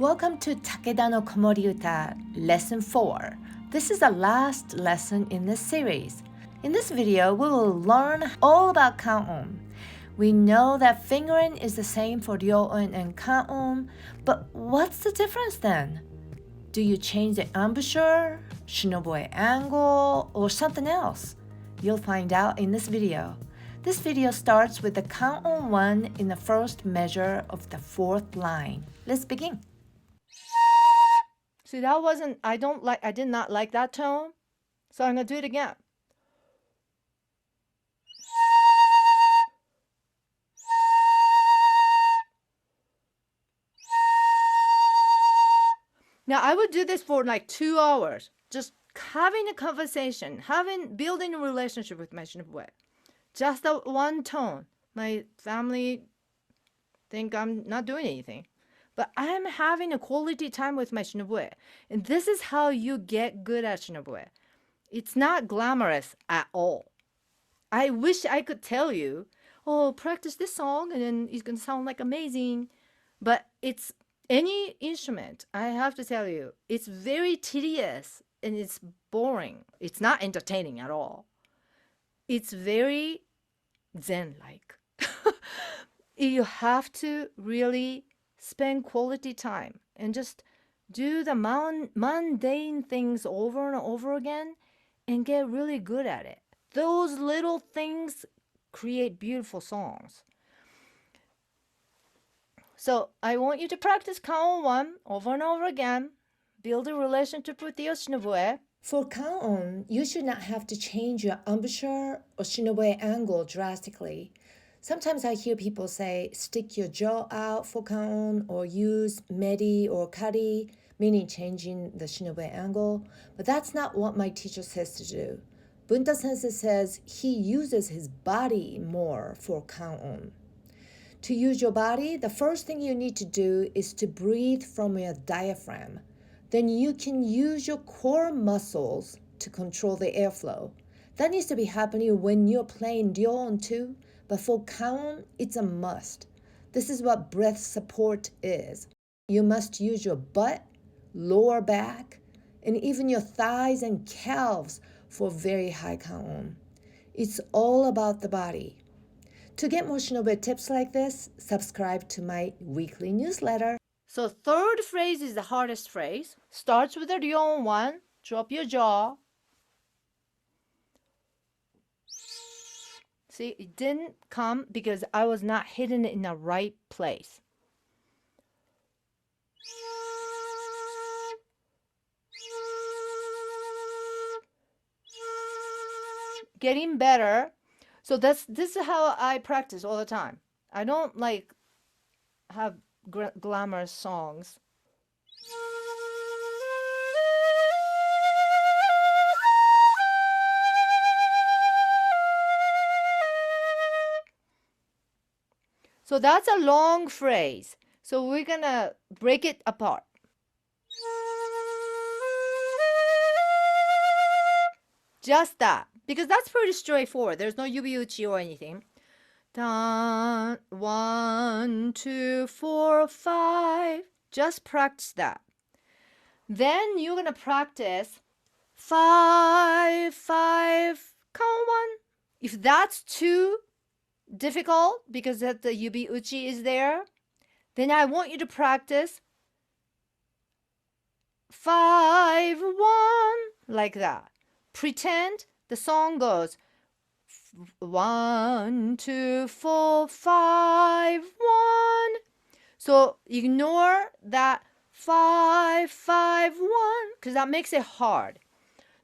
Welcome to Takeda no komoriuta, Lesson 4. This is the last lesson in this series. In this video, we will learn all about kan'on. We know that fingering is the same for ryoun and kan'on, but what's the difference then? Do you change the embouchure, Shinobue angle, or something else? You'll find out in this video. This video starts with the kan'on 1 in the first measure of the fourth line. Let's begin. See, that wasn't, I did not like that tone. So I'm going to do it again. Now I would do this for like 2 hours, just having a conversation, building a relationship with my Shinobue. Just that one tone. My family think I'm not doing anything. But I'm having a quality time with my Shinobue. And this is how you get good at Shinobue. It's not glamorous at all. I wish I could tell you, oh, practice this song and then it's going to sound like amazing. But it's any instrument, I have to tell you, it's very tedious and it's boring. It's not entertaining at all. It's very zen-like. You have to really spend quality time and just do the mundane things over and over again and get really good at it. Those little things create beautiful songs. So I want you to practice kan'on 1 over and over again. Build a relationship with your Shinobue. For kan'on, you should not have to change your embouchure or Shinobue angle drastically. Sometimes I hear people say, stick your jaw out for kan'on or use meri or kari, meaning changing the Shinobue angle. But that's not what my teacher says to do. Bunta Sensei says he uses his body more for kan'on. To use your body, the first thing you need to do is to breathe from your diaphragm. Then you can use your core muscles to control the airflow. That needs to be happening when you're playing ryoun too. But for kan'on, it's a must. This is what breath support is. You must use your butt, lower back, and even your thighs and calves for very high kan'on. It's all about the body. To get more Shinobue tips like this, subscribe to my weekly newsletter. So third phrase is the hardest phrase. Starts with the ryoun 1, drop your jaw. See, it didn't come because I was not hitting it in the right place. Getting better. So this is how I practice all the time. I don't have glamorous songs. So that's a long phrase. So we're gonna break it apart. Just that, because that's pretty straightforward. There's no yubi-uchi or anything. 1, 2, 4, 5. Just practice that. Then you're gonna practice 5, 5, kan'on 1. If that's too difficult because the yubi-uchi is there, then I want you to practice 5, 1, like that. Pretend the song goes 1, 2, 4, 5, 1. So ignore that 5, 5, 1 because that makes it hard.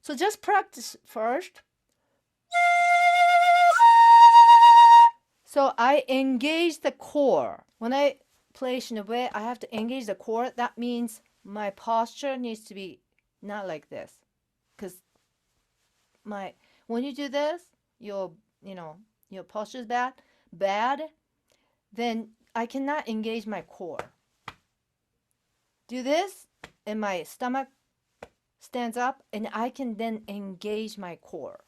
So just practice first. So I engage the core. When I play Shinobue, I have to engage the core. That means my posture needs to be not like this. Because when you do this, your posture is bad, then I cannot engage my core. Do this, and my stomach stands up, and I can then engage my core.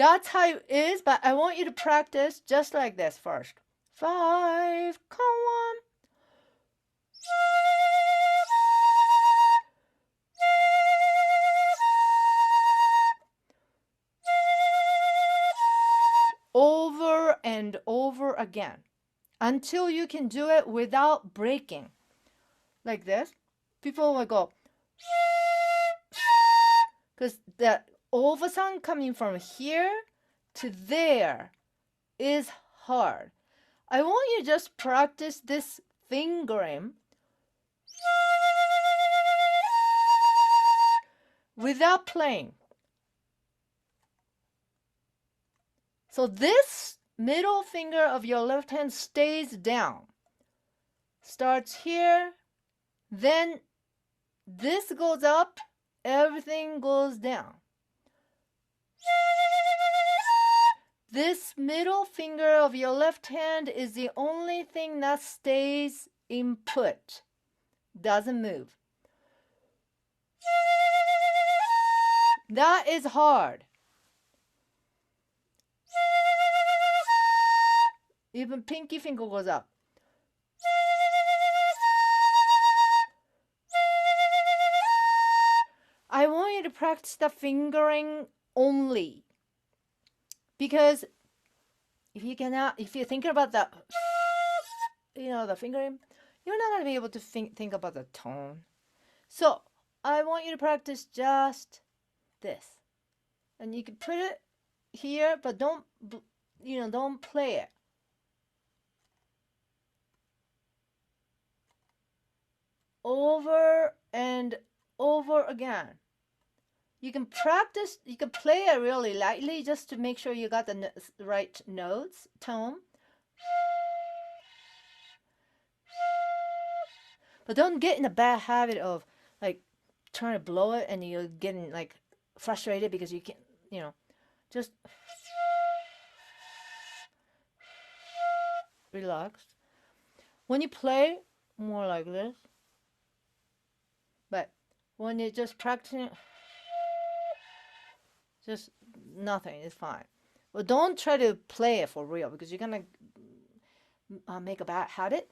That's how it is, but I want you to practice just like this first. 5, count 1. Over and over again until you can do it without breaking. Like this. People will go, because the over sound coming from here to there is hard. I want you to just practice this fingering without playing. So this middle finger of your left hand stays down. Starts here, then this goes up, everything goes down. This middle finger of your left hand is the only thing that stays in put, doesn't move. That is hard. Even pinky finger goes up. I want you to practice the fingering only. Because if you think about the fingering, you're not going to be able to think about the tone. So I want you to practice just this. And you can put it here, but don't play it. Over and over again. You can practice, you can play it really lightly just to make sure you got the right notes, tone. But don't get in a bad habit of like trying to blow it and you're getting like frustrated because you can't, just relax. When you play, more like this. But when you're just practicing, just nothing, it's fine. But don't try to play it for real because you're gonna make a bad habit.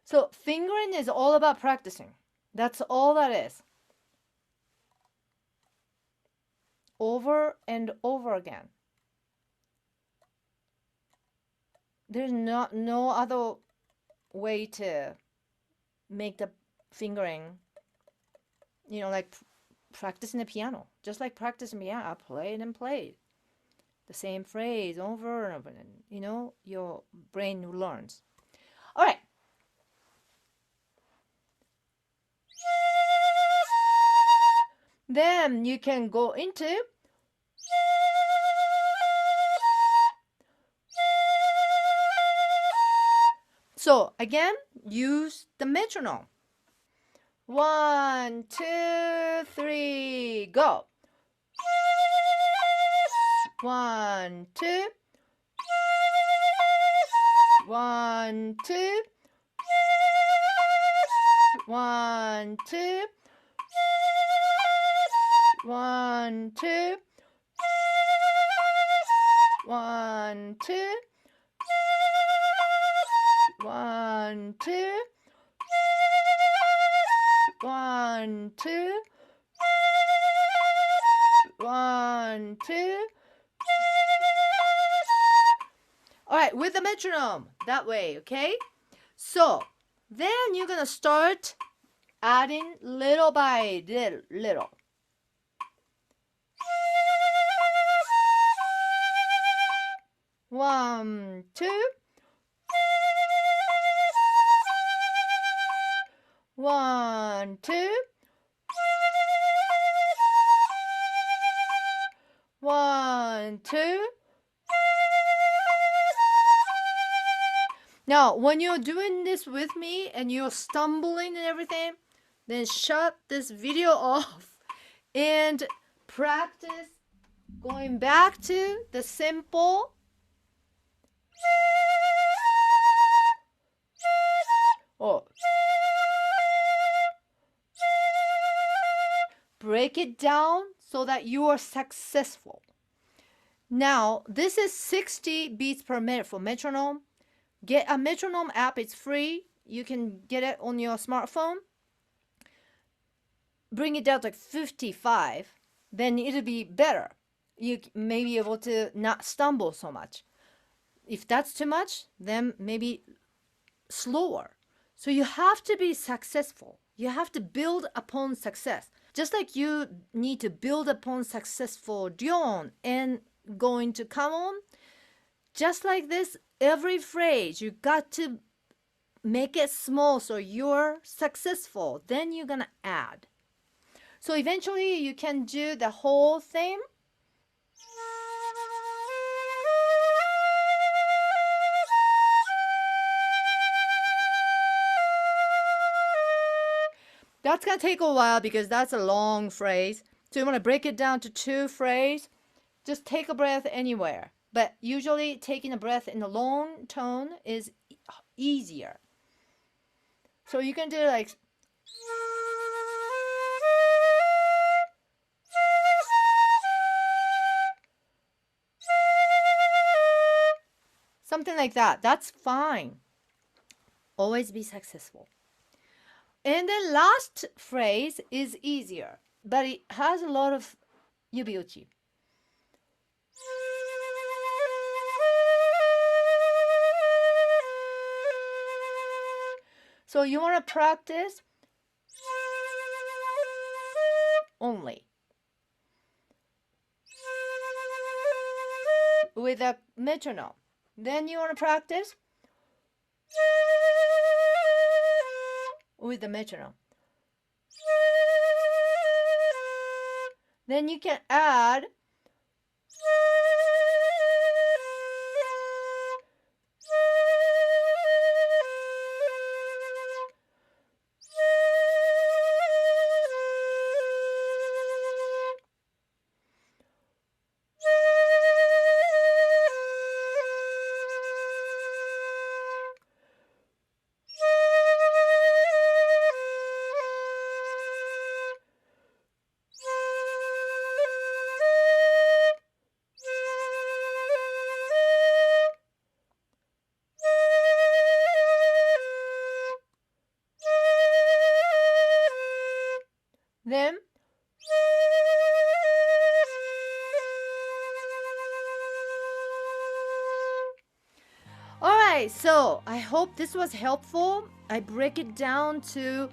So fingering is all about practicing. That's all that is. Over and over again. There's no other way to make the fingering, like practicing the piano. Just like practicing piano, I play it and play it. The same phrase over and over, and your brain learns. All right. Then you can go into so again, use the metronome. 1, 2, 3, go. 1, 2. 1, 2. 1, 2. 1, 2. 1, 2. 1, 2. 1, 2. 1, 2. All right, with the metronome, that way, okay? So then you're gonna start adding little by little. One, two. 1, 2. 1, 2. Now, when you're doing this with me and you're stumbling and everything, then shut this video off and practice going back to the simple break it down so that you are successful. Now, this is 60 beats per minute for metronome. Get a metronome app, it's free. You can get it on your smartphone. Bring it down to like 55, then it'll be better. You may be able to not stumble so much. If that's too much, then maybe slower. So you have to be successful. You have to build upon success. Just like you need to build upon success for Dion and going to come on, just like this, every phrase, you got to make it small so you're successful. Then you're gonna add. So eventually you can do the whole thing. That's gonna take a while because that's a long phrase. So you want to break it down to 2 phrases. Just take a breath anywhere. But usually taking a breath in a long tone is easier. So you can do like something like that. That's fine. Always be successful. And the last phrase is easier, but it has a lot of yubi-uchi. So you want to practice only with a metronome. Then you want to practice with the metronome. Then you can add then alright, so I hope this was helpful. I break it down to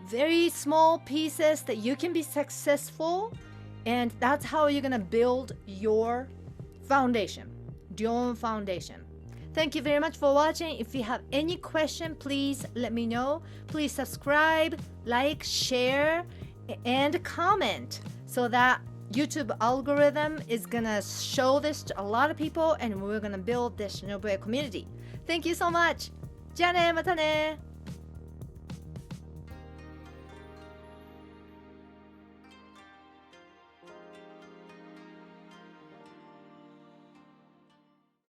very small pieces that you can be successful, and that's how you're gonna build your foundation, Dion foundation. Thank you very much for watching. If you have any question, please let me know. Please subscribe, like, share, and comment so that YouTube algorithm is gonna show this to a lot of people, and we're gonna build this Shinobue community. Thank you so much. じゃあね、またね。